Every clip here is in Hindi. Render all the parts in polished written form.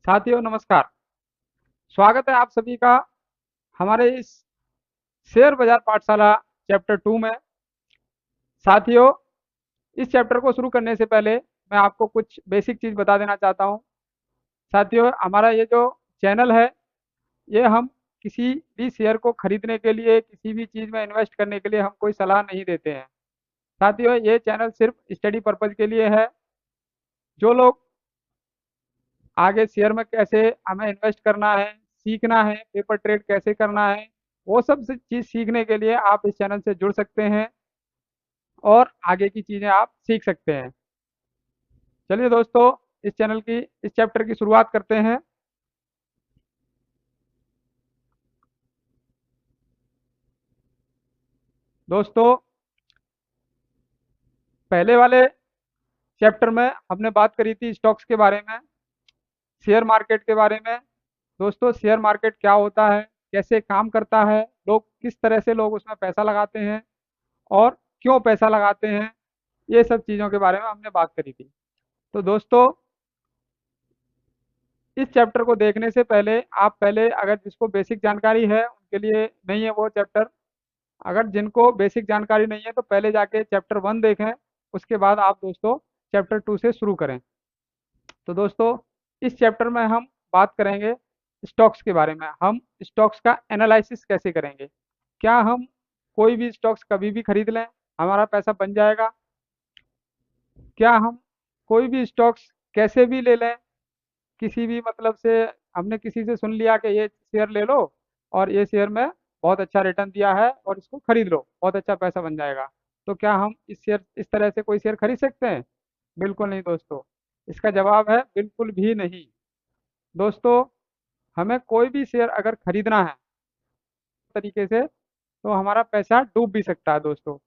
साथियों नमस्कार। स्वागत है आप सभी का हमारे इस शेयर बाजार पाठशाला चैप्टर 2 में। साथियों, इस चैप्टर को शुरू करने से पहले मैं आपको कुछ बेसिक चीज़ बता देना चाहता हूँ। साथियों, हमारा ये जो चैनल है, ये हम किसी भी शेयर को खरीदने के लिए, किसी भी चीज़ में इन्वेस्ट करने के लिए हम कोई सलाह नहीं देते हैं। साथियों, ये चैनल सिर्फ स्टडी पर्पज़ के लिए है। जो लोग आगे शेयर में कैसे हमें इन्वेस्ट करना है, सीखना है, पेपर ट्रेड कैसे करना है, वो सब चीज़ सीखने के लिए आप इस चैनल से जुड़ सकते हैं और आगे की चीज़ें आप सीख सकते हैं। चलिए दोस्तों, इस चैप्टर की शुरुआत करते हैं। दोस्तों, पहले वाले चैप्टर में हमने बात करी थी स्टॉक्स के बारे में, शेयर मार्केट के बारे में। दोस्तों, शेयर मार्केट क्या होता है, कैसे काम करता है, लोग किस तरह से लोग उसमें पैसा लगाते हैं और क्यों पैसा लगाते हैं, ये सब चीज़ों के बारे में हमने बात करी थी। तो दोस्तों, इस चैप्टर को देखने से पहले आप पहले, अगर जिसको बेसिक जानकारी है उनके लिए नहीं है वो चैप्टर। अगर जिनको बेसिक जानकारी नहीं है तो पहले जाके चैप्टर 1 देखें, उसके बाद आप दोस्तों चैप्टर 2 से शुरू करें। तो दोस्तों, इस चैप्टर में हम बात करेंगे स्टॉक्स के बारे में। हम स्टॉक्स का एनालिसिस कैसे करेंगे, क्या हम कोई भी स्टॉक्स कभी भी खरीद लें, हमारा पैसा बन जाएगा? क्या हम कोई भी स्टॉक्स कैसे भी ले लें, किसी भी मतलब से हमने किसी से सुन लिया कि ये शेयर ले लो और ये शेयर में बहुत अच्छा रिटर्न दिया है और इसको खरीद लो, बहुत अच्छा पैसा बन जाएगा, तो क्या हम इस तरह से कोई शेयर खरीद सकते हैं? बिल्कुल नहीं दोस्तों। इसका जवाब है बिल्कुल भी नहीं। दोस्तों, हमें कोई भी शेयर अगर खरीदना है तरीके से, तो हमारा पैसा डूब भी सकता है दोस्तों।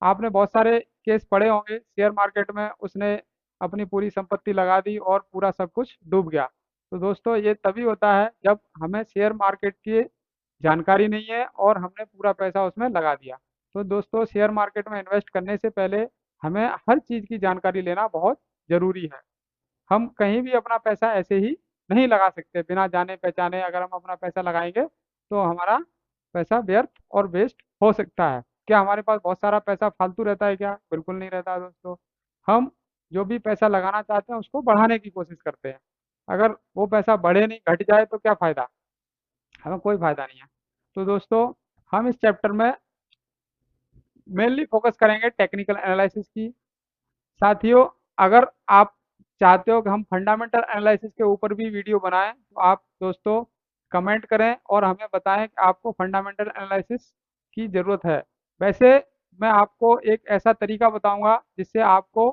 आपने बहुत सारे केस पढ़े होंगे, शेयर मार्केट में उसने अपनी पूरी संपत्ति लगा दी और पूरा सब कुछ डूब गया। तो दोस्तों, ये तभी होता है जब हमें शेयर मार्केट की जानकारी नहीं है और हमने पूरा पैसा उसमें लगा दिया। तो दोस्तों, शेयर मार्केट में इन्वेस्ट करने से पहले हमें हर चीज़ की जानकारी लेना बहुत ज़रूरी है। हम कहीं भी अपना पैसा ऐसे ही नहीं लगा सकते बिना जाने पहचाने। अगर हम अपना पैसा लगाएंगे तो हमारा पैसा व्यर्थ और वेस्ट हो सकता है। क्या हमारे पास बहुत सारा पैसा फालतू रहता है? क्या बिल्कुल नहीं रहता है दोस्तों। हम जो भी पैसा लगाना चाहते हैं उसको बढ़ाने की कोशिश करते हैं। अगर वो पैसा बढ़े नहीं, घट जाए तो क्या फ़ायदा? हमें कोई फ़ायदा नहीं है। तो दोस्तों, हम इस चैप्टर में मेनली फोकस करेंगे टेक्निकल एनालिसिस की। साथियों, अगर आप चाहते हो कि हम फंडामेंटल एनालिसिस के ऊपर भी वीडियो बनाएं तो आप दोस्तों कमेंट करें और हमें बताएं कि आपको फंडामेंटल एनालिसिस की ज़रूरत है। वैसे मैं आपको एक ऐसा तरीका बताऊंगा जिससे आपको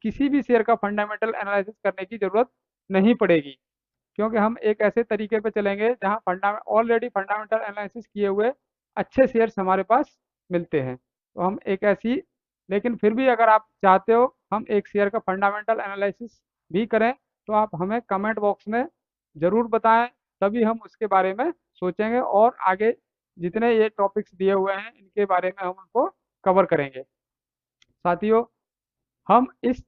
किसी भी शेयर का फंडामेंटल एनालिसिस करने की ज़रूरत नहीं पड़ेगी, क्योंकि हम एक ऐसे तरीके पे चलेंगे जहां ऑलरेडी फंडामेंटल एनालिसिस किए हुए अच्छे शेयर्स हमारे पास मिलते हैं। तो हम एक ऐसी, लेकिन फिर भी अगर आप चाहते हो हम एक शेयर का फंडामेंटल एनालिसिस भी करें, तो आप हमें कमेंट बॉक्स में ज़रूर बताएं, तभी हम उसके बारे में सोचेंगे और आगे जितने ये टॉपिक्स दिए हुए हैं इनके बारे में हम उनको कवर करेंगे। साथियों, हम इस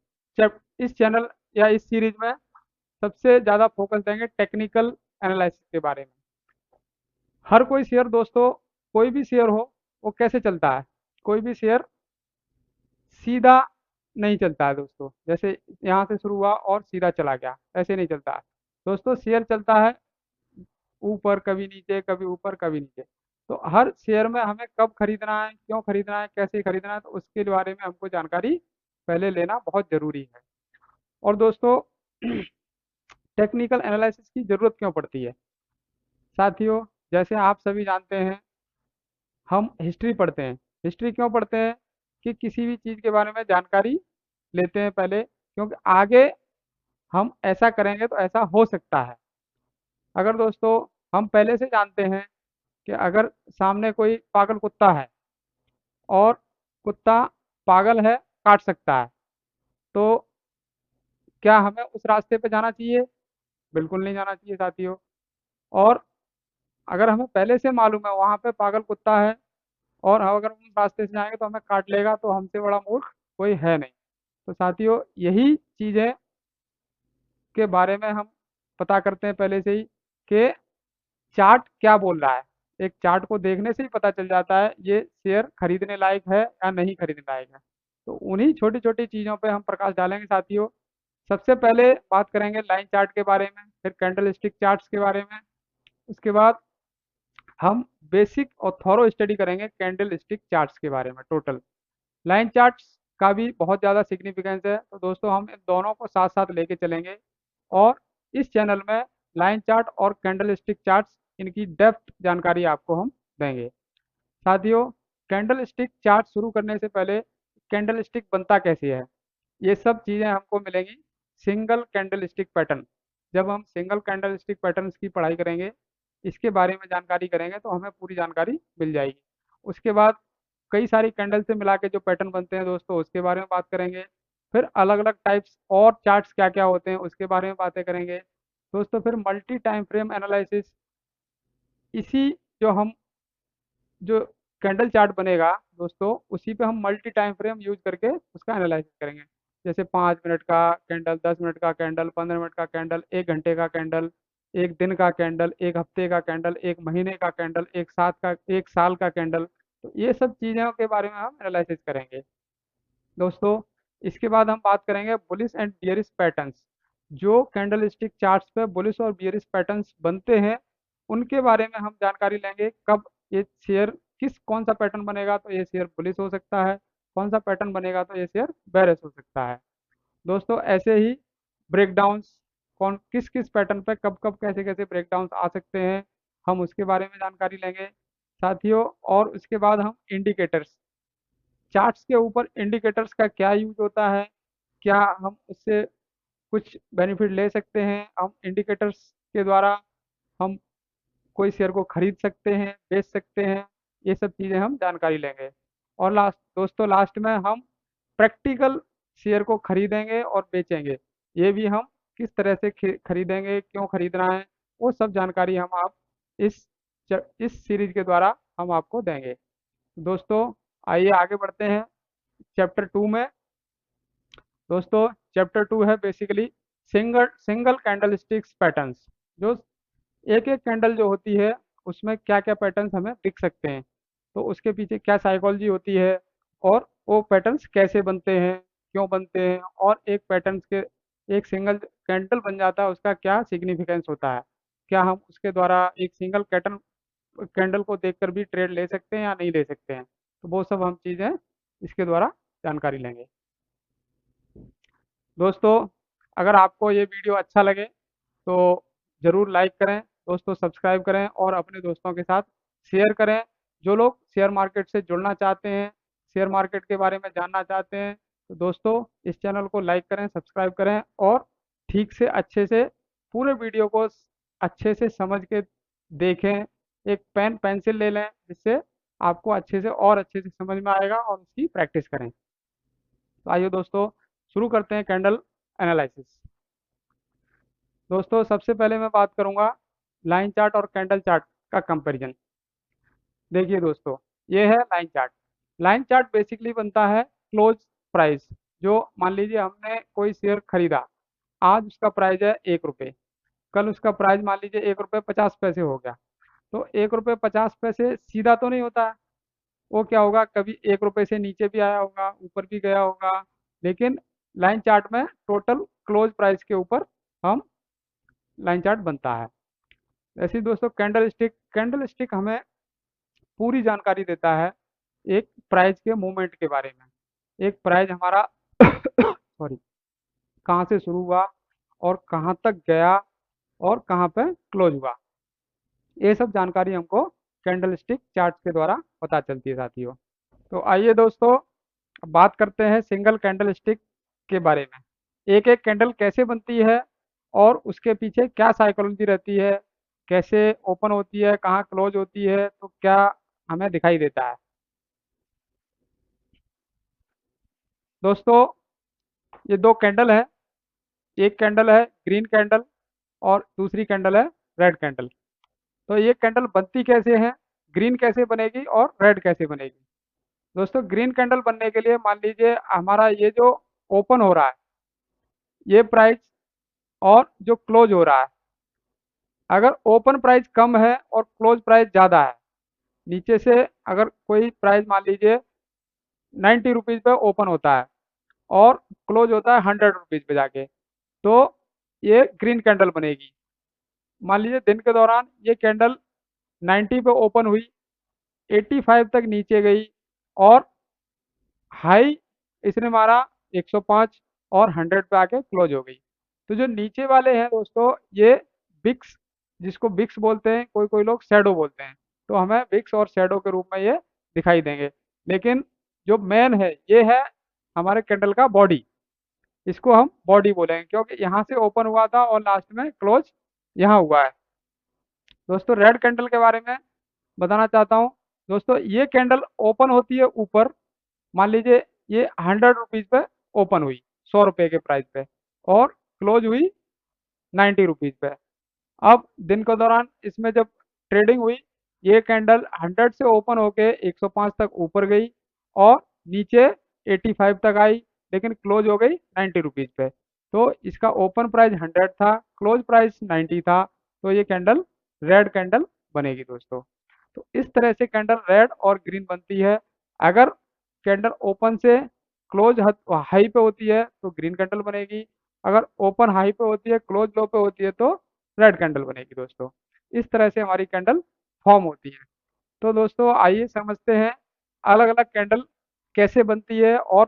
चैनल या इस सीरीज में सबसे ज़्यादा फोकस देंगे टेक्निकल एनालिसिस के बारे में। हर कोई शेयर दोस्तों, कोई भी शेयर हो, वो कैसे चलता है? कोई भी शेयर सीधा नहीं चलता है दोस्तों। जैसे यहाँ से शुरू हुआ और सीधा चला गया, ऐसे नहीं चलता है दोस्तों। शेयर चलता है ऊपर कभी नीचे, कभी ऊपर कभी नीचे। तो हर शेयर में हमें कब खरीदना है, क्यों खरीदना है, कैसे खरीदना है, तो उसके बारे में हमको जानकारी पहले लेना बहुत ज़रूरी है। और दोस्तों, टेक्निकल एनालिसिस की ज़रूरत क्यों पड़ती है? साथियों, जैसे आप सभी जानते हैं, हम हिस्ट्री पढ़ते हैं। हिस्ट्री क्यों पढ़ते हैं? कि किसी भी चीज़ के बारे में जानकारी लेते हैं पहले, क्योंकि आगे हम ऐसा करेंगे तो ऐसा हो सकता है। अगर दोस्तों हम पहले से जानते हैं कि अगर सामने कोई पागल कुत्ता है और कुत्ता पागल है, काट सकता है, तो क्या हमें उस रास्ते पे जाना चाहिए? बिल्कुल नहीं जाना चाहिए साथियों। और अगर हमें पहले से मालूम है वहाँ पे पागल कुत्ता है और अगर हम उस रास्ते से जाएंगे तो हमें काट लेगा, तो हमसे बड़ा मूर्ख कोई है नहीं। तो साथियों, यही चीज़ें के बारे में हम पता करते हैं पहले से ही कि चार्ट क्या बोल रहा है। एक चार्ट को देखने से ही पता चल जाता है ये शेयर खरीदने लायक है या नहीं खरीदने लायक है। तो उन्हीं छोटी छोटी चीज़ों पे हम प्रकाश डालेंगे साथियों। सबसे पहले बात करेंगे लाइन चार्ट के बारे में, फिर कैंडल स्टिक चार्ट्स के बारे में। उसके बाद हम बेसिक और थॉरो स्टडी करेंगे कैंडल स्टिक चार्ट्स के बारे में टोटल। लाइन चार्ट्स का भी बहुत ज़्यादा सिग्निफिकेंस है, तो दोस्तों हम इन दोनों को साथ साथ लेके चलेंगे। और इस चैनल में लाइन चार्ट और कैंडल स्टिक चार्ट्स, इनकी डेप्थ जानकारी आपको हम देंगे साथियों। कैंडल स्टिक चार्ट शुरू करने से पहले कैंडल स्टिक बनता कैसे है, ये सब चीज़ें हमको मिलेंगी सिंगल कैंडल स्टिक पैटर्न। जब हम सिंगल कैंडल स्टिक पैटर्न्स की पढ़ाई करेंगे, इसके बारे में जानकारी करेंगे, तो हमें पूरी जानकारी मिल जाएगी। उसके बाद कई सारी कैंडल से मिला के जो पैटर्न बनते हैं दोस्तों, उसके बारे में बात करेंगे। फिर अलग अलग टाइप्स और चार्ट्स क्या क्या होते हैं उसके बारे में बातें करेंगे दोस्तों। फिर मल्टी टाइम फ्रेम एनालिसिस, इसी जो हम जो कैंडल चार्ट बनेगा दोस्तों, उसी पे हम मल्टी टाइम फ्रेम यूज करके उसका एनालिसिस करेंगे। जैसे 5 मिनट का कैंडल, 10 मिनट का कैंडल, 15 मिनट का कैंडल, 1 घंटे का कैंडल, एक दिन का कैंडल, एक हफ्ते का कैंडल, एक महीने का कैंडल, एक साल का कैंडल। तो ये सब चीज़ों के बारे में हम एनालिसिस करेंगे दोस्तों। इसके बाद हम बात करेंगे बुलिश एंड बियरिश पैटर्न्स। जो कैंडल स्टिक चार्ट्स पे बुलिश और बियरिश पैटर्न्स बनते हैं, उनके बारे में हम जानकारी लेंगे। कब ये शेयर कौन सा पैटर्न बनेगा तो ये शेयर बुलिश हो सकता है, कौन सा पैटर्न बनेगा तो ये शेयर बेरिश हो सकता है दोस्तों। ऐसे ही ब्रेकडाउन्स, कौन किस किस पैटर्न पे कब कब कैसे कैसे ब्रेकडाउन्स आ सकते हैं, हम उसके बारे में जानकारी लेंगे साथियों। और उसके बाद हम इंडिकेटर्स, चार्ट्स के ऊपर इंडिकेटर्स का क्या यूज होता है, क्या हम उससे कुछ बेनिफिट ले सकते हैं, हम इंडिकेटर्स के द्वारा हम कोई शेयर को खरीद सकते हैं, बेच सकते हैं, ये सब चीज़ें हम जानकारी लेंगे। और लास्ट में हम प्रैक्टिकल शेयर को खरीदेंगे और बेचेंगे। ये भी हम किस तरह से खरीदेंगे, क्यों खरीदना है, वो सब जानकारी हम आप इस इस सीरीज के द्वारा हम आपको देंगे दोस्तों। आइए आगे बढ़ते हैं चैप्टर 2 में दोस्तों। चैप्टर 2 है basically single single candle sticks patterns. जो एक एक कैंडल जो होती है, उसमें क्या क्या पैटर्न्स हमें दिख सकते हैं, तो उसके पीछे क्या साइकोलॉजी होती है, और वो पैटर्न्स कैसे बनते हैं, क्यों बनते हैं, और एक पैटर्न के एक सिंगल कैंडल बन जाता है उसका क्या सिग्निफिकेंस होता है, क्या हम उसके द्वारा एक सिंगल कैटन कैंडल को देखकर भी ट्रेड ले सकते हैं या नहीं ले सकते हैं। तो वो सब हम चीज़ें इसके द्वारा जानकारी लेंगे दोस्तों। अगर आपको ये वीडियो अच्छा लगे तो ज़रूर लाइक करें दोस्तों, सब्सक्राइब करें और अपने दोस्तों के साथ शेयर करें। जो लोग शेयर मार्केट से जुड़ना चाहते हैं, शेयर मार्केट के बारे में जानना चाहते हैं, तो दोस्तों इस चैनल को लाइक करें, सब्सक्राइब करें और ठीक से अच्छे से पूरे वीडियो को अच्छे से समझ के देखें। एक पेन पेंसिल ले लें जिससे आपको अच्छे से और अच्छे से समझ में आएगा, और उसकी प्रैक्टिस करें। तो आइए दोस्तों शुरू करते हैं कैंडल एनालिसिस दोस्तों। सबसे पहले मैं बात करूंगा लाइन चार्ट और कैंडल चार्ट का कंपैरिजन। देखिए दोस्तों, ये है line chart. Line chart basically बनता है क्लोज प्राइस। जो मान लीजिए हमने कोई शेयर खरीदा, आज उसका प्राइस है 1 रुपये, कल उसका प्राइस मान लीजिए 1 रुपये 50 पैसे हो गया। तो 1 रुपये 50 पैसे सीधा तो नहीं होता है, वो क्या होगा, कभी 1 रुपये से नीचे भी आया होगा, ऊपर भी गया होगा। लेकिन लाइन चार्ट में टोटल क्लोज प्राइस के ऊपर हम लाइन चार्ट बनता है। ऐसे ही दोस्तों कैंडल स्टिक हमें पूरी जानकारी देता है एक प्राइस के मूवमेंट के बारे में। एक प्राइस हमारा सॉरी कहाँ से शुरू हुआ और कहाँ तक गया और कहाँ पे क्लोज हुआ, ये सब जानकारी हमको कैंडल स्टिक चार्ट के द्वारा पता चलती है साथियों। तो आइए दोस्तों अब बात करते हैं सिंगल कैंडल स्टिक के बारे में। एक एक कैंडल कैसे बनती है और उसके पीछे क्या साइकोलॉजी रहती है, कैसे ओपन होती है, कहाँ क्लोज होती है, तो क्या हमें दिखाई देता है दोस्तों। ये दो कैंडल है, एक कैंडल है ग्रीन कैंडल और दूसरी कैंडल है रेड कैंडल। तो ये कैंडल बनती कैसे है, ग्रीन कैसे बनेगी और रेड कैसे बनेगी दोस्तों। ग्रीन कैंडल बनने के लिए मान लीजिए हमारा ये जो ओपन हो रहा है, ये प्राइस और जो क्लोज हो रहा है, अगर ओपन प्राइस कम है और क्लोज प्राइस ज़्यादा है, नीचे से अगर कोई प्राइस मान लीजिए 90 रुपीज़ पे ओपन होता है और क्लोज होता है 100 रुपीज़ पे जाके, तो ये ग्रीन कैंडल बनेगी। मान लीजिए दिन के दौरान ये कैंडल 90 पे ओपन हुई, 85 तक नीचे गई और हाई इसने मारा 105 और 100 पे आके क्लोज हो गई। तो जो नीचे वाले हैं दोस्तों, ये बिक्स, जिसको बिक्स बोलते हैं, कोई कोई लोग शैडो बोलते हैं, तो हमें बिक्स और शैडो के रूप में ये दिखाई देंगे। लेकिन जो मेन है ये है हमारे कैंडल का बॉडी, इसको हम बॉडी बोलेंगे क्योंकि यहाँ से ओपन हुआ था और लास्ट में क्लोज यहाँ हुआ है। दोस्तों रेड कैंडल के बारे में बताना चाहता हूँ। दोस्तों ये कैंडल ओपन होती है ऊपर, मान लीजिए ये 100 रुपीज़ पे ओपन हुई, 100 रुपये के प्राइस पे, और क्लोज हुई 90 रुपीज़ पे। अब दिन के दौरान इसमें जब ट्रेडिंग हुई, ये कैंडल 100 से ओपन होके 105 तक ऊपर गई और नीचे 85 तक आई, लेकिन क्लोज हो गई 90 रुपीज़ पे। तो इसका ओपन प्राइस 100 था, क्लोज प्राइस 90 था, तो ये कैंडल रेड कैंडल बनेगी दोस्तों। तो इस तरह से कैंडल रेड और ग्रीन बनती है। अगर कैंडल ओपन से क्लोज हाई पे होती है तो ग्रीन कैंडल बनेगी, अगर ओपन हाई पे होती है क्लोज लो पे होती है तो रेड कैंडल बनेगी दोस्तों। इस तरह से हमारी कैंडल फॉर्म होती है। तो दोस्तों आइए समझते हैं अलग अलग कैंडल कैसे बनती है और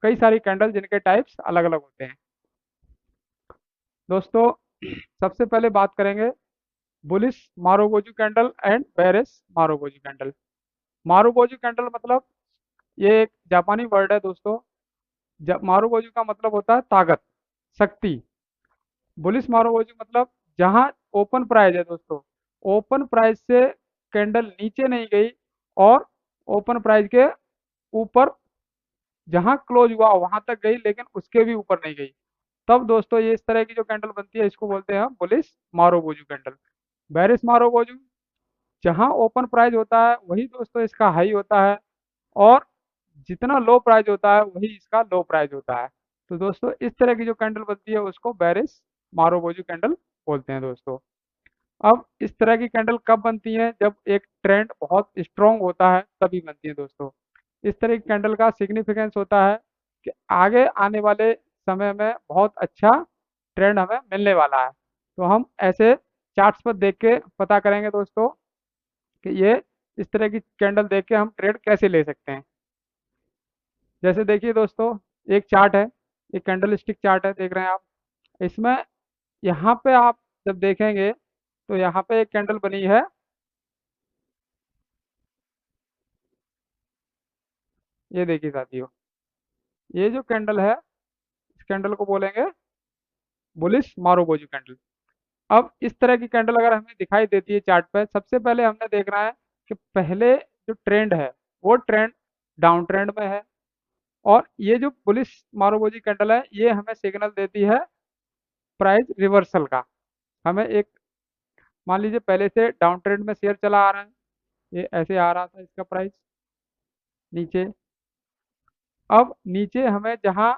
कई सारी कैंडल जिनके टाइप्स अलग अलग होते हैं। दोस्तों सबसे पहले बात करेंगे bullish marubozu candle and bearish marubozu candle. Marubozu candle मतलब ये एक जापानी वर्ड है दोस्तों। मारुबोजू का मतलब होता है ताकत, शक्ति। बुलिश मारुबोजू मतलब जहां ओपन प्राइस है दोस्तों, ओपन प्राइस से कैंडल नीचे नहीं गई और ओपन प्राइस के ऊपर जहां क्लोज हुआ वहां तक गई, लेकिन उसके भी ऊपर नहीं गई, तब दोस्तों ये इस तरह की जो कैंडल बनती है इसको बोलते हैं हम bullish marubozu candle. Bearish marubozu, जहां ओपन प्राइस होता है वही दोस्तों इसका हाई होता है और जितना लो प्राइस होता है वही इसका लो प्राइस होता है। तो दोस्तों इस तरह की जो कैंडल बनती है उसको बेरिश मारुबोजू कैंडल बोलते हैं दोस्तों। अब इस तरह की कैंडल कब बनती है? जब एक ट्रेंड बहुत स्ट्रॉन्ग होता है तभी बनती है दोस्तों। इस तरह की कैंडल का सिग्निफिकेंस होता है कि आगे आने वाले समय में बहुत अच्छा ट्रेंड हमें मिलने वाला है। तो हम ऐसे चार्ट्स पर देख के पता करेंगे दोस्तों कि ये इस तरह की कैंडल देख के हम ट्रेड कैसे ले सकते हैं। जैसे देखिए दोस्तों, एक चार्ट है, एक कैंडल स्टिक चार्ट है, देख रहे हैं आप। इसमें यहाँ पे आप जब देखेंगे तो यहाँ पे एक कैंडल बनी है, ये देखिए साथियों, ये जो कैंडल है इस कैंडल को बोलेंगे बुलिश मारुबोजू कैंडल। अब इस तरह की कैंडल अगर हमें दिखाई देती है चार्ट पे, सबसे पहले हमने देखना है कि पहले जो ट्रेंड है वो ट्रेंड डाउन ट्रेंड में है, और ये जो बुलिश मारुबोजू कैंडल है ये हमें सिग्नल देती है प्राइस रिवर्सल का। हमें एक, मान लीजिए पहले से डाउन ट्रेंड में शेयर चला आ रहा है, ये ऐसे आ रहा था इसका प्राइस नीचे। अब नीचे हमें जहाँ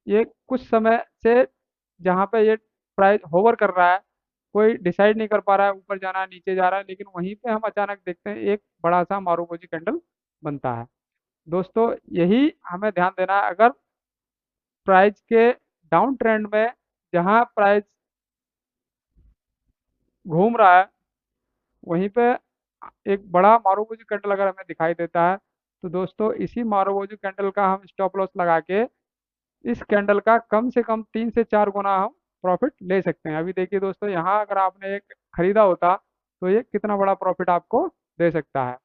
ये कुछ समय से जहाँ पे ये प्राइस होवर कर रहा है, कोई डिसाइड नहीं कर पा रहा है ऊपर जाना है नीचे जा रहा है, लेकिन वहीं पे हम अचानक देखते हैं एक बड़ा सा मारुबोजी कैंडल बनता है। दोस्तों यही हमें ध्यान देना है, अगर प्राइस के डाउन ट्रेंड में जहाँ प्राइस घूम रहा है वहीं पे एक बड़ा मारुबोजी कैंडल अगर हमें दिखाई देता है, तो दोस्तों इसी मारुबोजी कैंडल का हम स्टॉप लॉस लगा के इस कैंडल का कम से कम 3 से 4 गुना हम प्रॉफिट ले सकते हैं। अभी देखिए दोस्तों, यहाँ अगर आपने एक खरीदा होता तो ये कितना बड़ा प्रॉफिट आपको दे सकता है,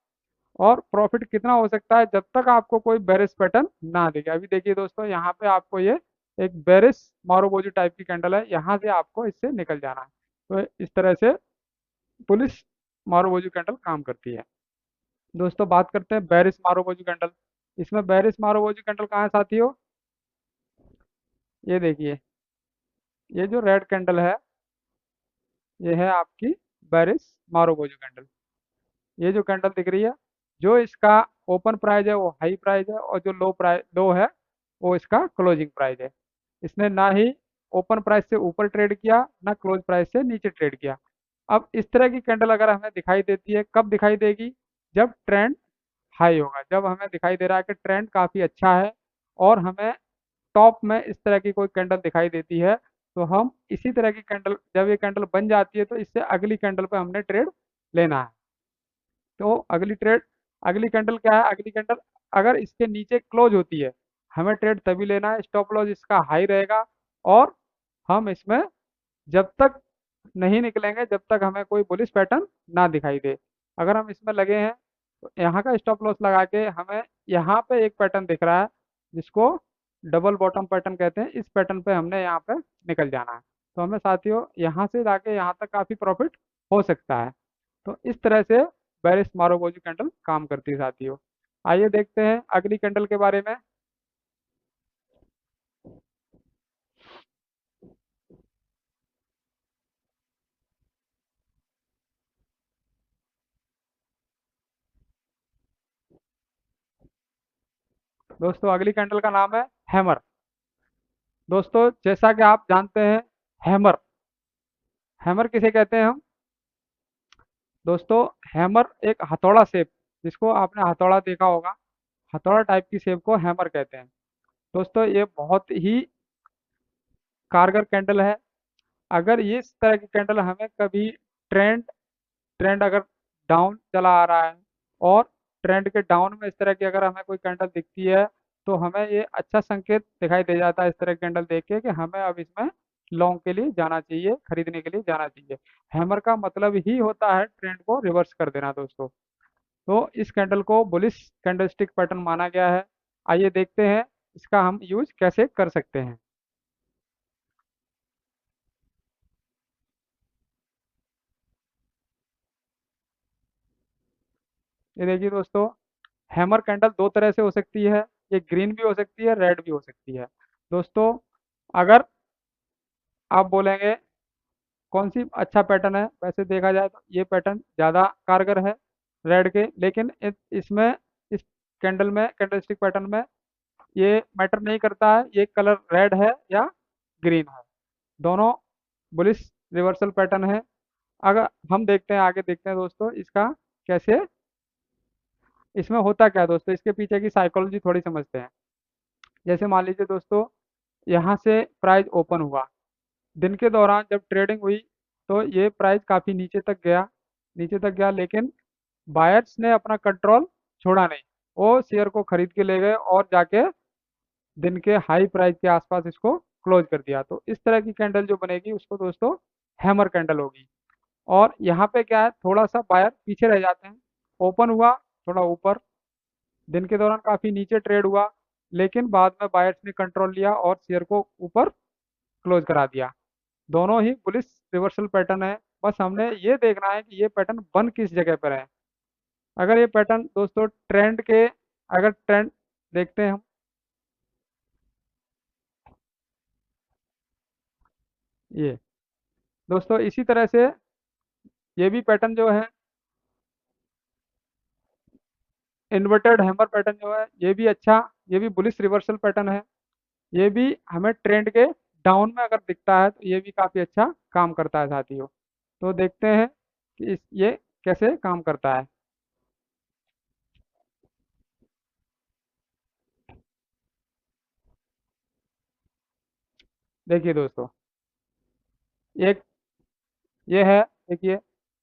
और प्रॉफिट कितना हो सकता है जब तक आपको कोई बेरिश पैटर्न ना दिखे। अभी देखिए दोस्तों, यहाँ पे आपको ये एक बेरिश मारुबोजी टाइप की कैंडल है, यहाँ से आपको इससे निकल जाना है। तो इस तरह से पुलिस मारुबोजी कैंडल काम करती है। दोस्तों बात करते हैं बेरिश मारुबोजी कैंडल। इसमें बेरिश मारुबोजी कैंडल कहाँ है साथियों? ये देखिए, ये जो रेड कैंडल है ये है आपकी बेरिश मारुबोजी कैंडल। ये जो कैंडल दिख रही है, जो इसका ओपन प्राइस है वो हाई प्राइस है और जो लो प्राइस लो है वो इसका क्लोजिंग प्राइस है। इसने ना ही ओपन प्राइस से ऊपर ट्रेड किया, ना क्लोज प्राइस से नीचे ट्रेड किया। अब इस तरह की कैंडल अगर हमें दिखाई देती है, कब दिखाई देगी? जब ट्रेंड हाई होगा, जब हमें दिखाई दे रहा है कि ट्रेंड काफ़ी अच्छा है और हमें टॉप में इस तरह की कोई कैंडल दिखाई देती है, तो हम इसी तरह की कैंडल, जब ये कैंडल बन जाती है तो इससे अगली कैंडल पे हमने ट्रेड लेना है। तो अगली कैंडल क्या है? अगली कैंडल अगर इसके नीचे क्लोज होती है, हमें ट्रेड तभी लेना है, स्टॉप लॉस इसका हाई रहेगा और हम इसमें जब तक नहीं निकलेंगे जब तक हमें कोई बुलिश पैटर्न ना दिखाई दे। अगर हम इसमें लगे हैं तो यहाँ का स्टॉप लॉस लगा के हमें यहाँ पे एक पैटर्न दिख रहा है जिसको डबल बॉटम पैटर्न कहते हैं, इस पैटर्न पे हमने यहाँ पे निकल जाना है। तो हमें साथियों यहाँ से जाके यहाँ तक काफ़ी प्रॉफिट हो सकता है। तो इस तरह से बेरिश मारुबोजी कैंडल काम करती है साथियों। आइए देखते हैं अगली कैंडल के बारे में। दोस्तों अगली कैंडल का नाम है हैमर। दोस्तों जैसा कि आप जानते हैं, हैमर हैमर किसे कहते हैं हम? दोस्तों हैमर एक हथौड़ा शेप, जिसको आपने हथौड़ा देखा होगा, हथौड़ा टाइप की शेप को हैमर कहते हैं। दोस्तों ये बहुत ही कारगर कैंडल है। अगर ये इस तरह की कैंडल हमें कभी ट्रेंड ट्रेंड अगर डाउन चला आ रहा है और ट्रेंड के डाउन में इस तरह की अगर हमें कोई कैंडल दिखती है, तो हमें ये अच्छा संकेत दिखाई दे जाता है इस तरह की कैंडल देख के कि हमें अब इसमें लॉन्ग के लिए जाना चाहिए, खरीदने के लिए जाना चाहिए। हैमर का मतलब ही होता है ट्रेंड को रिवर्स कर देना दोस्तों। तो इस कैंडल को बुलिश कैंडलस्टिक पैटर्न माना गया है। आइए देखते हैं इसका हम यूज कैसे कर सकते हैं। ये देखिए दोस्तों, हैमर कैंडल दो तरह से हो सकती है, ये ग्रीन भी हो सकती है, रेड भी हो सकती है। दोस्तों अगर आप बोलेंगे कौन सी अच्छा पैटर्न है, वैसे देखा जाए तो ये पैटर्न ज़्यादा कारगर है रेड के, लेकिन इसमें इस कैंडल में, कैंडलस्टिक पैटर्न में ये मैटर नहीं करता है ये कलर रेड है या ग्रीन है, दोनों बुलिश रिवर्सल पैटर्न है। अगर हम देखते हैं, आगे देखते हैं दोस्तों इसका कैसे, इसमें होता क्या है दोस्तों, इसके पीछे की साइकोलॉजी थोड़ी समझते हैं। जैसे मान लीजिए दोस्तों, यहाँ से प्राइस ओपन हुआ, दिन के दौरान जब ट्रेडिंग हुई तो ये प्राइस काफ़ी नीचे तक गया, लेकिन बायर्स ने अपना कंट्रोल छोड़ा नहीं, वो शेयर को खरीद के ले गए और जाके दिन के हाई प्राइस के आसपास इसको क्लोज कर दिया। तो इस तरह की कैंडल जो बनेगी उसको दोस्तों हैमर कैंडल होगी। और यहाँ पे क्या है, थोड़ा सा बायर पीछे रह जाते हैं, ओपन हुआ थोड़ा ऊपर, दिन के दौरान काफ़ी नीचे ट्रेड हुआ, लेकिन बाद में बायर्स ने कंट्रोल लिया और शेयर को ऊपर क्लोज करा दिया। दोनों ही बुलिश रिवर्सल पैटर्न है, बस हमने ये देखना है कि ये पैटर्न बन किस जगह पर है। अगर ये पैटर्न दोस्तों ट्रेंड के, अगर ट्रेंड देखते हैं हम, ये दोस्तों इसी तरह से ये भी पैटर्न जो है इन्वर्टेड हैमर पैटर्न जो है, ये भी अच्छा, ये भी बुलिश रिवर्सल पैटर्न है। ये भी हमें ट्रेंड के डाउन में अगर दिखता है तो ये भी काफ़ी अच्छा काम करता है साथियों। तो देखते हैं कि ये कैसे काम करता है। देखिए दोस्तों, एक ये है, देखिए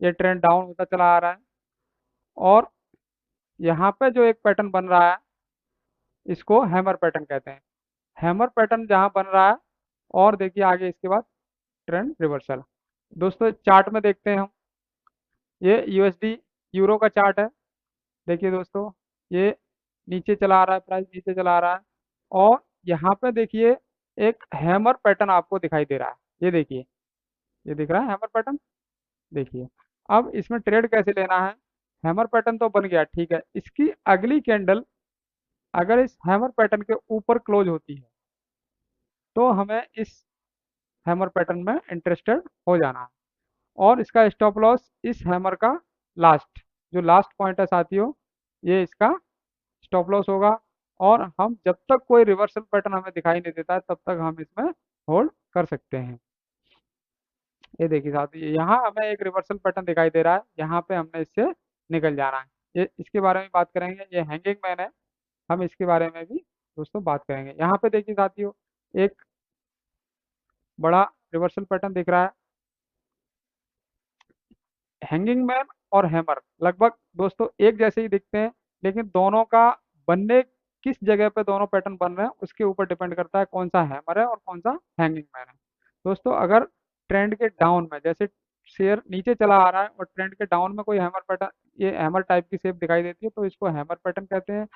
ये ट्रेंड डाउन होता चला आ रहा है और यहाँ पे जो एक पैटर्न बन रहा है इसको हैमर पैटर्न कहते हैं। हैमर पैटर्न जहाँ बन रहा है और देखिए आगे इसके बाद ट्रेंड रिवर्सल। दोस्तों चार्ट में देखते हैं हम, ये यूएसडी यूरो का चार्ट है। देखिए दोस्तों, ये नीचे चला आ रहा है, प्राइस नीचे चला आ रहा है और यहाँ पे देखिए एक हैमर पैटर्न आपको दिखाई दे रहा है। ये देखिए, ये दिख रहा है हैमर पैटर्न। देखिए अब इसमें ट्रेड कैसे लेना है? हैमर पैटर्न तो बन गया, ठीक है, इसकी अगली कैंडल अगर इस हैमर पैटर्न के ऊपर क्लोज होती है तो हमें इस हैमर पैटर्न में इंटरेस्टेड हो जाना है और इसका स्टॉप लॉस इस हैमर का लास्ट, जो लास्ट पॉइंट है साथियों, ये इसका स्टॉप लॉस होगा। और हम जब तक कोई रिवर्सल पैटर्न हमें दिखाई नहीं देता है तब तक हम इसमें होल्ड कर सकते हैं। ये देखिए साथियों, यहाँ हमें एक रिवर्सल पैटर्न दिखाई दे रहा है, यहाँ पे हमने इससे निकल जाना है। ये इसके बारे में बात करेंगे, ये हैंगिंग मैन है, हम इसके बारे में भी दोस्तों बात करेंगे। यहाँ पे देखिए साथियों, एक बड़ा रिवर्सल पैटर्न दिख रहा है। हैंगिंग मैन और हैमर लगभग दोस्तों एक जैसे ही दिखते हैं, लेकिन दोनों का बनने किस जगह पे दोनों पैटर्न बन रहे हैं उसके ऊपर डिपेंड करता है कौन सा हैमर है और कौन सा हैंगिंग मैन है। दोस्तों अगर ट्रेंड के डाउन में जैसे शेयर नीचे चला आ रहा है और ट्रेंड के डाउन में कोई हैमर पैटर्न, ये हैमर टाइप की शेप दिखाई देती है, तो इसको हैमर पैटर्न कहते हैं।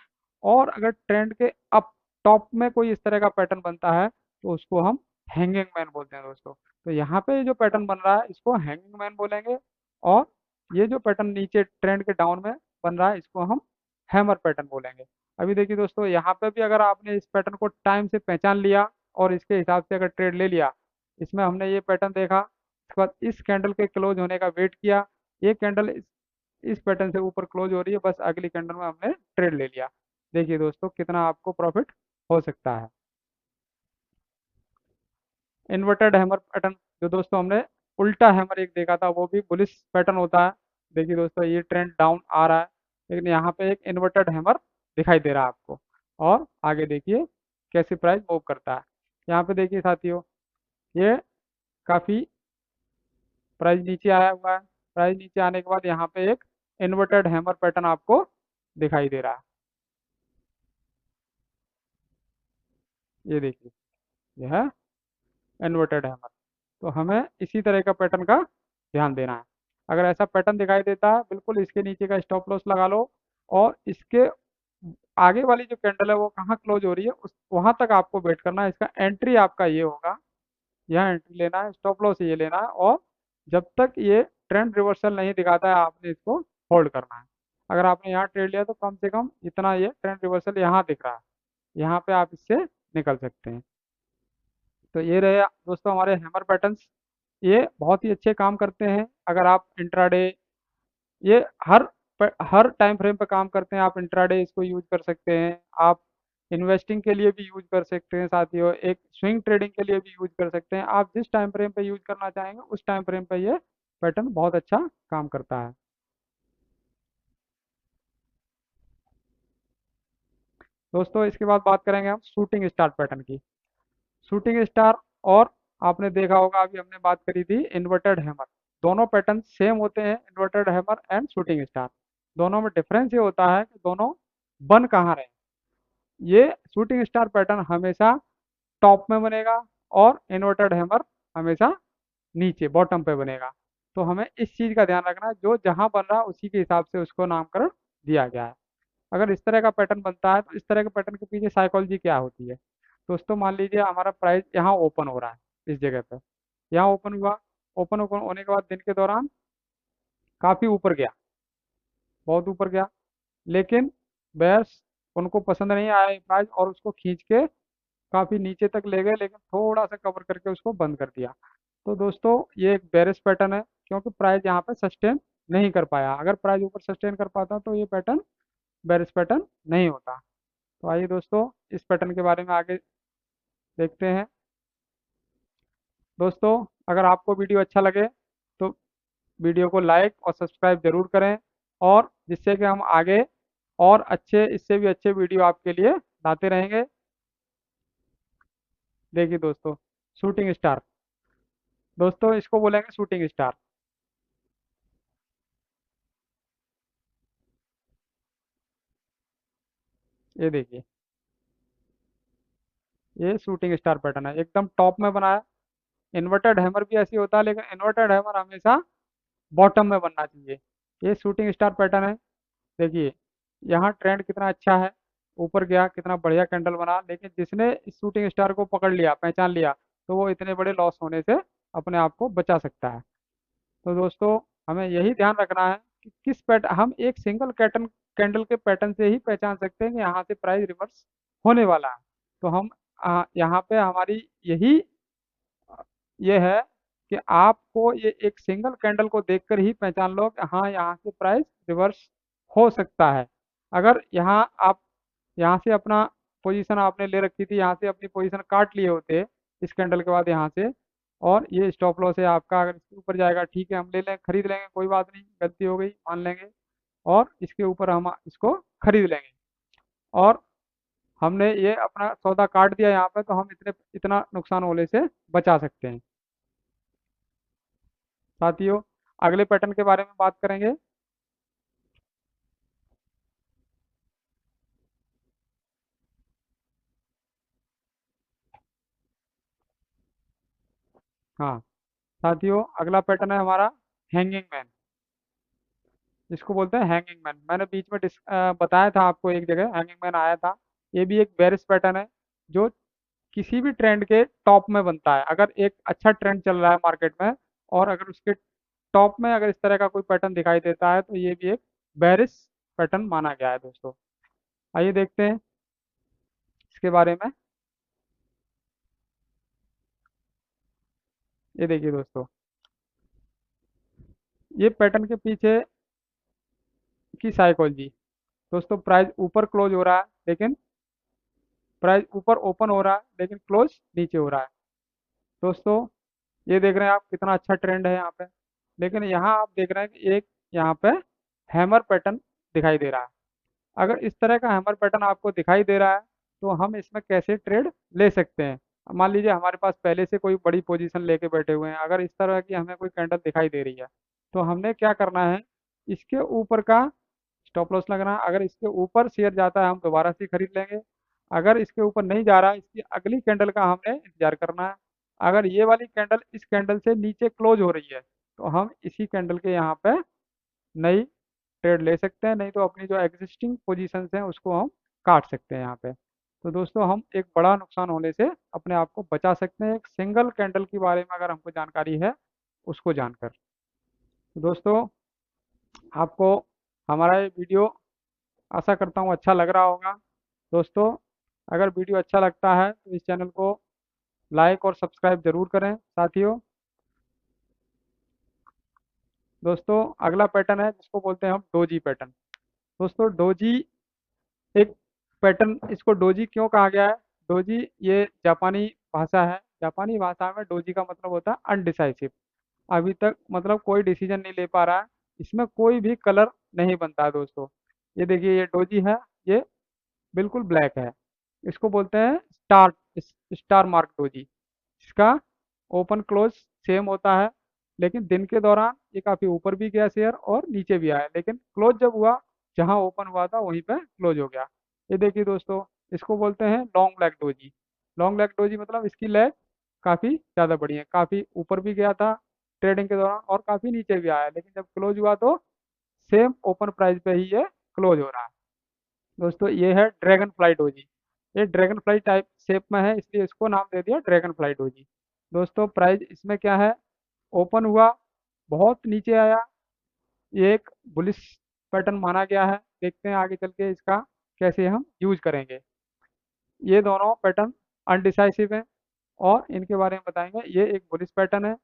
और अगर ट्रेंड के अप टॉप में कोई इस तरह का पैटर्न बनता है तो उसको हम हैंगिंग मैन बोलते हैं दोस्तों। तो यहाँ पे जो पैटर्न बन रहा है इसको हैंगिंग मैन बोलेंगे, और ये जो पैटर्न नीचे ट्रेंड के डाउन में बन रहा है इसको हम हैमर पैटर्न बोलेंगे। अभी देखिए दोस्तों, यहाँ पे भी अगर आपने इस पैटर्न को टाइम से पहचान लिया और इसके हिसाब से अगर ट्रेड ले लिया, इसमें हमने ये पैटर्न देखा, उसके बाद इस कैंडल के क्लोज होने का वेट किया, ये कैंडल इस पैटर्न से ऊपर क्लोज हो रही है, बस अगली कैंडल में हमने ट्रेड ले लिया। देखिए दोस्तों कितना आपको प्रॉफिट हो सकता है। इन्वर्टेड हैमर पैटर्न, जो दोस्तों हमने उल्टा हैमर एक देखा था, वो भी बुलिश पैटर्न होता है। देखिए दोस्तों ये ट्रेंड डाउन आ रहा है, लेकिन यहाँ पे एक इन्वर्टेड हैमर दिखाई दे रहा है आपको। और आगे देखिए कैसे प्राइस मूव करता है। यहाँ पे देखिए साथियों, ये काफ़ी प्राइस नीचे आया हुआ है। प्राइस नीचे आने के बाद यहाँ पे एक इन्वर्टेड हैमर पैटर्न आपको दिखाई दे रहा है। ये देखिए, यह है इन्वर्टेड हैमर। तो हमें इसी तरह का पैटर्न का ध्यान देना है। अगर ऐसा पैटर्न दिखाई देता है, बिल्कुल इसके नीचे का स्टॉप लॉस लगा लो, और इसके आगे वाली जो कैंडल है वो कहाँ क्लोज हो रही है उस वहां तक आपको वेट करना है। इसका एंट्री आपका ये होगा, यहाँ एंट्री लेना है, स्टॉप लॉस ये लेना है, और जब तक ये ट्रेंड रिवर्सल नहीं दिखाता है आपने इसको होल्ड करना है। अगर आपने यहाँ ट्रेड लिया तो कम से कम इतना ये ट्रेंड रिवर्सल यहाँ दिख रहा है, यहाँ पे आप इससे निकल सकते हैं। तो ये रहे दोस्तों हमारे हैमर पैटर्न्स, ये बहुत ही अच्छे काम करते हैं। अगर आप इंट्राडे, ये हर टाइम फ्रेम पे काम करते हैं। आप इंट्राडे इसको यूज कर सकते हैं, आप इन्वेस्टिंग के लिए भी यूज कर सकते हैं साथियों, एक स्विंग ट्रेडिंग के लिए भी यूज कर सकते हैं। आप जिस टाइम फ्रेम पे यूज करना चाहेंगे उस टाइम फ्रेम पे ये पैटर्न बहुत अच्छा काम करता है। दोस्तों इसके बाद बात करेंगे हम शूटिंग स्टार पैटर्न की। शूटिंग स्टार, और आपने देखा होगा अभी हमने बात करी थी इन्वर्टेड हैमर, दोनों पैटर्न सेम होते हैं, inverted hammer and shooting star. दोनों में डिफरेंस ये होता है कि दोनों बन कहाँ रहे। ये शूटिंग स्टार पैटर्न हमेशा टॉप में बनेगा, और इन्वर्टेड हैमर हमेशा नीचे बॉटम पे बनेगा। तो हमें इस चीज़ का ध्यान रखना है, जो जहाँ बन रहा है उसी के हिसाब से उसको नामकरण दिया गया है। अगर इस तरह का पैटर्न बनता है तो इस तरह के पैटर्न के पीछे साइकोलॉजी क्या होती है। दोस्तों मान लीजिए हमारा प्राइस यहाँ ओपन हो रहा है इस जगह पे, यहाँ ओपन हुआ, ओपन ओपन होने के बाद दिन के दौरान काफ़ी ऊपर गया, बहुत ऊपर गया, लेकिन बेयर्स उनको पसंद नहीं आया प्राइस और उसको खींच के काफ़ी नीचे तक ले गए, लेकिन थोड़ा सा कवर करके उसको बंद कर दिया। तो दोस्तों ये एक बेरिश पैटर्न है, क्योंकि प्राइस यहाँ पे सस्टेन नहीं कर पाया। अगर प्राइस ऊपर सस्टेन कर पाता तो ये पैटर्न बेरिश पैटर्न नहीं होता। तो आइए दोस्तों इस पैटर्न के बारे में आगे देखते हैं। दोस्तों अगर आपको वीडियो अच्छा लगे तो वीडियो को लाइक और सब्सक्राइब जरूर करें, और जिससे कि हम आगे और अच्छे, इससे भी अच्छे वीडियो आपके लिए लाते रहेंगे। देखिए दोस्तों, शूटिंग स्टार, दोस्तों इसको बोलेंगे शूटिंग स्टार। ये देखिए, ये शूटिंग स्टार पैटर्न है, एकदम टॉप में बना है। इन्वर्टेड हैमर भी ऐसी होता है, लेकिन इन्वर्टेड हैमर हमेशा बॉटम में बनना चाहिए। ये शूटिंग स्टार पैटर्न है। देखिए यहाँ ट्रेंड कितना अच्छा है, ऊपर गया, कितना बढ़िया कैंडल बना, लेकिन जिसने इस शूटिंग स्टार को पकड़ लिया, पहचान लिया, तो वो इतने बड़े लॉस होने से अपने आप को बचा सकता है। तो दोस्तों हमें यही ध्यान रखना है कि किस पैट हम एक सिंगल कैटन कैंडल के पैटर्न से ही पहचान सकते हैं कि यहाँ से प्राइस रिवर्स होने वाला है। तो हम यहाँ पे हमारी यही ये है कि आपको ये एक सिंगल कैंडल को देखकर ही पहचान लो कि हाँ यहाँ से प्राइस रिवर्स हो सकता है। अगर यहाँ आप यहाँ से अपना पोजीशन आपने ले रखी थी, यहाँ से अपनी पोजीशन काट लिए होते, इस कैंडल के बाद यहाँ से। और ये स्टॉप लॉस है आपका, अगर इसके ऊपर जाएगा ठीक है, हम ले लें, खरीद लेंगे, कोई बात नहीं, गलती हो गई मान लेंगे। और इसके ऊपर हम इसको खरीद लेंगे। और हमने ये अपना सौदा काट दिया यहाँ पे, तो हम इतना नुकसान होने से बचा सकते हैं। साथियों, अगले पैटर्न के बारे में बात करेंगे। हाँ साथियों, अगला पैटर्न है हमारा हैंगिंग मैन। इसको बोलते हैं हैंगिंग मैन। मैंने बीच में बताया था आपको, एक जगह हैंगिंग मैन आया था। ये भी एक बेरिश पैटर्न है, जो किसी भी ट्रेंड के टॉप में बनता है। अगर एक अच्छा ट्रेंड चल रहा है मार्केट में, और अगर उसके टॉप में अगर इस तरह का कोई पैटर्न दिखाई देता है, तो ये भी एक बेरिश पैटर्न माना गया है दोस्तों। आइए देखते हैं इसके बारे में। ये देखिए दोस्तों, ये पैटर्न के पीछे की साइकोलॉजी। दोस्तों, प्राइस ऊपर क्लोज हो रहा है, लेकिन प्राइस ऊपर ओपन हो रहा है, लेकिन क्लोज नीचे हो रहा है। दोस्तों, ये देख रहे हैं आप कितना अच्छा ट्रेंड है यहाँ पे। लेकिन यहाँ आप देख रहे हैं कि एक यहाँ पे हैमर पैटर्न दिखाई दे रहा है। अगर इस तरह का हैमर पैटर्न आपको दिखाई दे रहा है, तो हम इसमें कैसे ट्रेड ले सकते हैं। मान लीजिए हमारे पास पहले से कोई बड़ी पोजीशन लेके बैठे हुए हैं, अगर इस तरह की हमें कोई कैंडल दिखाई दे रही है, तो हमने क्या करना है, इसके ऊपर का स्टॉप लॉस लगना है। अगर इसके ऊपर शेयर जाता है, हम दोबारा से खरीद लेंगे। अगर इसके ऊपर नहीं जा रहा, इसकी अगली कैंडल का हमने इंतजार करना है। अगर ये वाली कैंडल इस कैंडल से नीचे क्लोज हो रही है, तो हम इसी कैंडल के यहाँ पे नई ट्रेड ले सकते हैं, नहीं तो अपनी जो एग्जिस्टिंग पोजीशंस हैं उसको हम काट सकते हैं यहाँ पे। तो दोस्तों, हम एक बड़ा नुकसान होने से अपने आप को बचा सकते हैं, एक सिंगल कैंडल के बारे में अगर हमको जानकारी है, उसको जानकर। तो दोस्तों, आपको हमारा ये वीडियो आशा करता हूँ अच्छा लग रहा होगा। दोस्तों, अगर वीडियो अच्छा लगता है तो इस चैनल को लाइक और सब्सक्राइब जरूर करें साथियों। दोस्तों, अगला पैटर्न है जिसको बोलते हैं हम डोजी पैटर्न। दोस्तों, डोजी एक पैटर्न, इसको डोजी क्यों कहा गया है? डोजी ये जापानी भाषा है। जापानी भाषा में डोजी का मतलब होता है अनडिसाइसिव। अभी तक मतलब कोई डिसीजन नहीं ले पा रहा है, इसमें कोई भी कलर नहीं बनता है दोस्तों। ये देखिए, ये डोजी है, ये बिल्कुल ब्लैक है। इसको बोलते हैं स्टार मार्क डोजी। इसका ओपन क्लोज सेम होता है, लेकिन दिन के दौरान ये काफ़ी ऊपर भी गया शेयर और नीचे भी आया, लेकिन क्लोज जब हुआ, जहां ओपन हुआ था वहीं पे क्लोज हो गया। ये देखिए दोस्तों, इसको बोलते हैं long lag doji. Long lag doji मतलब इसकी लैग काफ़ी ज़्यादा बड़ी है, काफ़ी ऊपर भी गया था ट्रेडिंग के दौरान और काफ़ी नीचे भी आया, लेकिन जब क्लोज हुआ तो सेम ओपन प्राइस पे ही ये क्लोज हो रहा है। दोस्तों, ये है ड्रैगन फ्लाई डोजी। ये ड्रैगन फ्लाई टाइप शेप में है, इसलिए इसको नाम दे दिया ड्रैगन फ्लाई डोजी। दोस्तों, प्राइस इसमें क्या है, ओपन हुआ, बहुत नीचे आया, ये एक बुलिश पैटर्न माना गया है। देखते हैं आगे चल के इसका कैसे हम यूज करेंगे। ये दोनों पैटर्न अनडिसाइसिव हैं, और इनके बारे में बताएंगे। ये एक बुलिश पैटर्न है।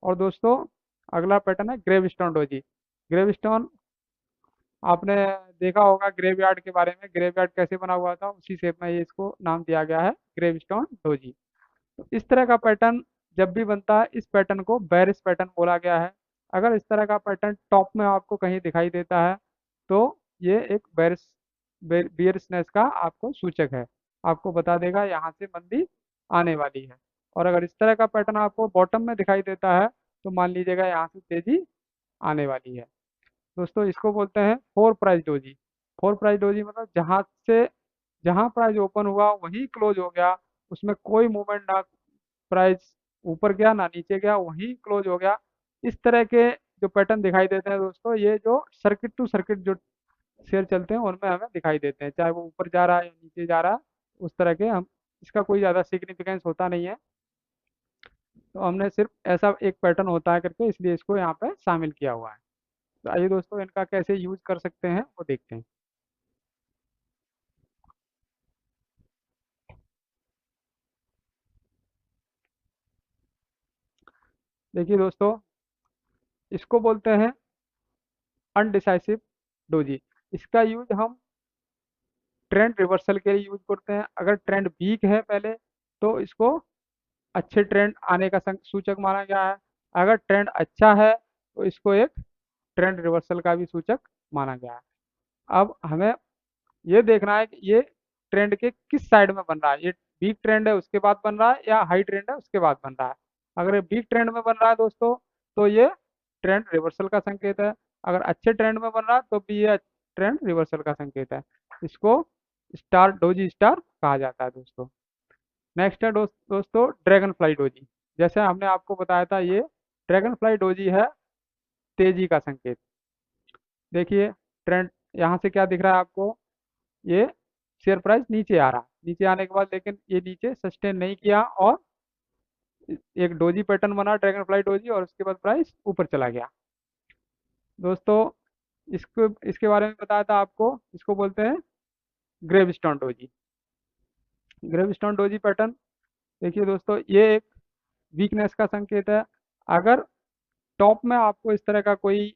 और दोस्तों, अगला पैटर्न है ग्रेवस्टोन डोजी। ग्रेवस्टोन आपने देखा होगा ग्रेवयार्ड के बारे में, ग्रेवयार्ड कैसे बना हुआ था, उसी शेप में ये इसको नाम दिया गया है ग्रेवस्टोन डोजी। तो इस तरह का पैटर्न जब भी बनता है, इस पैटर्न को बेरिश पैटर्न बोला गया है। अगर इस तरह का पैटर्न टॉप में आपको कहीं दिखाई देता है, तो ये एक बियरिशनेस का आपको सूचक है, आपको बता देगा यहाँ से मंदी आने वाली है। और अगर इस तरह का पैटर्न आपको बॉटम में दिखाई देता है, तो मान लीजिएगा यहाँ से तेजी आने वाली है। दोस्तों, इसको बोलते हैं four price doji. Four price doji मतलब जहाँ प्राइस ओपन हुआ वहीं क्लोज हो गया, उसमें कोई मूवमेंट ना, प्राइस ऊपर गया ना नीचे गया, वहीं क्लोज हो गया। इस तरह के जो पैटर्न दिखाई देते हैं दोस्तों, ये जो सर्किट टू सर्किट जो शेयर चलते हैं उनमें हमें दिखाई देते हैं, चाहे वो ऊपर जा रहा है या नीचे जा रहा है। उस तरह के हम, इसका कोई ज़्यादा सिग्निफिकेंस होता नहीं है, तो हमने सिर्फ ऐसा एक पैटर्न होता है करके इसलिए इसको यहाँ पे शामिल किया हुआ है। तो आइए दोस्तों, इनका कैसे यूज कर सकते हैं वो देखते हैं। देखिए दोस्तों, इसको बोलते हैं अनडिसाइसिव डोजी। इसका यूज हम ट्रेंड रिवर्सल के लिए यूज करते हैं। अगर ट्रेंड वीक है पहले, तो इसको अच्छे ट्रेंड आने का सूचक माना गया है। अगर ट्रेंड अच्छा है तो इसको एक ट्रेंड रिवर्सल का भी सूचक माना गया है। अब हमें ये देखना है कि ये ट्रेंड के किस साइड में बन रहा है, ये वीक ट्रेंड है उसके बाद बन रहा है या हाई ट्रेंड है उसके बाद बन रहा है। अगर ये वीक ट्रेंड में बन रहा है दोस्तों तो ये ट्रेंड रिवर्सल का संकेत है। अगर अच्छे ट्रेंड में बन रहा है तो भी ये ट्रेंड रिवर्सल का संकेत है। इसको स्टार डोजी स्टार कहा जाता है दोस्तों। नेक्स्ट है दोस्तों ड्रैगन फ्लाई डोजी। जैसे हमने आपको बताया था, ये ड्रैगन फ्लाई डोजी है तेजी का संकेत। देखिए ट्रेंड यहाँ से क्या दिख रहा है आपको, ये शेयर प्राइस नीचे आ रहा है, नीचे आने के बाद लेकिन ये नीचे सस्टेन नहीं किया और एक डोजी पैटर्न बना ड्रैगन फ्लाई डोजी और उसके बाद प्राइस ऊपर चला गया। दोस्तों इसको इसके बारे में बताया था आपको, इसको बोलते हैं gravestone doji. Gravestone doji pattern देखिए दोस्तों, ये एक वीकनेस का संकेत है। अगर टॉप में आपको इस तरह का कोई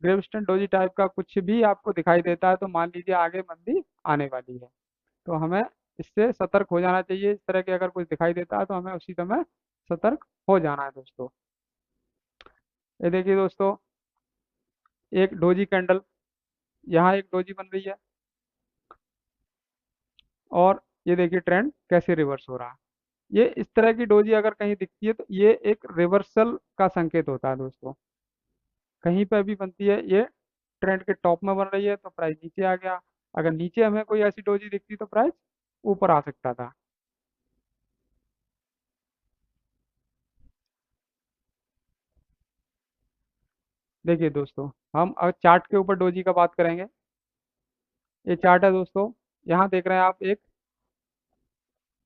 ग्रेविस्टन डोजी टाइप का कुछ भी आपको दिखाई देता है तो मान लीजिए आगे मंदी आने वाली है। तो हमें इससे सतर्क हो जाना चाहिए। इस तरह के अगर कुछ दिखाई देता है तो हमें उसी समय सतर्क हो जाना है दोस्तों। ये देखिए दोस्तों, एक डोजी कैंडल, यहाँ एक डोजी बन रही है और ये देखिए ट्रेंड कैसे रिवर्स हो रहा है। ये इस तरह की डोजी अगर कहीं दिखती है तो ये एक रिवर्सल का संकेत होता है दोस्तों। कहीं पर भी बनती है, ये ट्रेंड के टॉप में बन रही है तो प्राइस नीचे आ गया। अगर नीचे हमें कोई ऐसी डोजी दिखती तो प्राइस ऊपर आ सकता था। देखिए दोस्तों, हम अब चार्ट के ऊपर डोजी का बात करेंगे। ये चार्ट है दोस्तों, यहाँ देख रहे हैं आप एक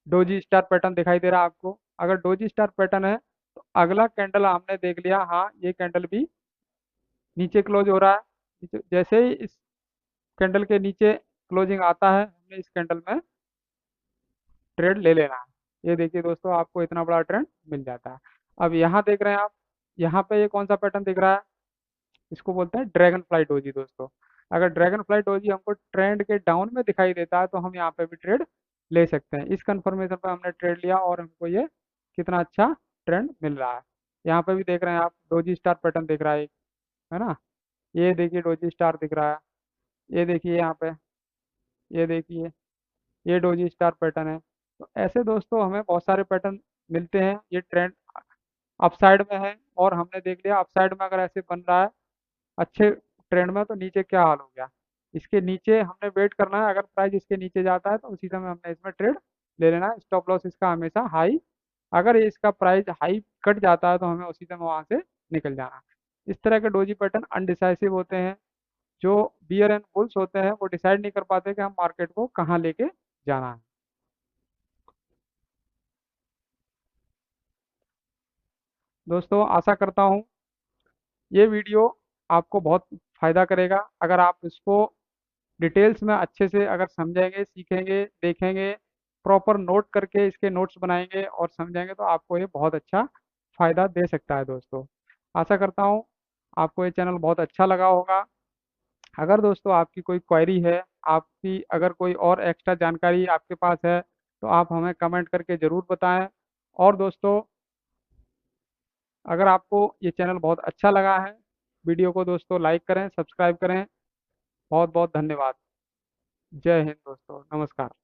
डोजी स्टार पैटर्न दिखाई दे रहा है आपको। अगर डोजी स्टार पैटर्न है तो अगला कैंडल हमने देख लिया, हाँ ये कैंडल भी नीचे क्लोज हो रहा है। जैसे ही इस कैंडल के नीचे क्लोजिंग आता है हमने इस कैंडल में ट्रेड ले लेना है। ये देखिए दोस्तों, आपको इतना बड़ा ट्रेंड मिल जाता है। अब यहाँ देख रहे हैं आप, यहाँ पे ये कौन सा पैटर्न दिख रहा है, इसको बोलते हैं ड्रैगन फ्लाई डोजी दोस्तों। अगर ड्रैगन फ्लाई डोजी हमको ट्रेंड के डाउन में दिखाई देता है तो हम यहाँ पे भी ट्रेड ले सकते हैं। इस कंफर्मेशन पर हमने ट्रेड लिया और हमको ये कितना अच्छा ट्रेंड मिल रहा है। यहाँ पे भी देख रहे हैं आप, डोजी स्टार पैटर्न दिख रहा है एक, है ना। ये देखिए डोजी स्टार दिख रहा है, ये देखिए यहाँ पे, ये देखिए ये डोजी स्टार पैटर्न है। तो ऐसे दोस्तों हमें बहुत सारे पैटर्न मिलते हैं। ये ट्रेंड अपसाइड में है और हमने देख लिया अपसाइड में अगर ऐसे बन रहा है अच्छे ट्रेंड में तो नीचे क्या हाल हो गया। इसके नीचे हमने वेट करना है, अगर प्राइस इसके नीचे जाता है तो उसी समय हमने इसमें ट्रेड ले लेना है। स्टॉप लॉस इसका हमेशा हाई, अगर ये इसका प्राइस हाई कट जाता है तो हमें उसी समय वहां से निकल जाना है। इस तरह के डोजी पैटर्न अनडिसाइसिव होते हैं। जो बियर एंड बुल्स होते हैं वो डिसाइड नहीं कर पाते कि हम मार्केट को कहाँ लेके जाना है। दोस्तों आशा करता हूँ ये वीडियो आपको बहुत फायदा करेगा। अगर आप इसको डिटेल्स में अच्छे से अगर समझेंगे, सीखेंगे, देखेंगे, प्रॉपर नोट करके इसके नोट्स बनाएंगे और समझेंगे तो आपको ये बहुत अच्छा फायदा दे सकता है दोस्तों। आशा करता हूँ आपको ये चैनल बहुत अच्छा लगा होगा। अगर दोस्तों आपकी कोई क्वेरी है, आपकी अगर कोई और एक्स्ट्रा जानकारी आपके पास है तो आप हमें कमेंट करके ज़रूर बताएं। और दोस्तों अगर आपको ये चैनल बहुत अच्छा लगा है, वीडियो को दोस्तों लाइक करें, सब्सक्राइब करें। बहुत बहुत धन्यवाद। जय हिंद दोस्तों, नमस्कार।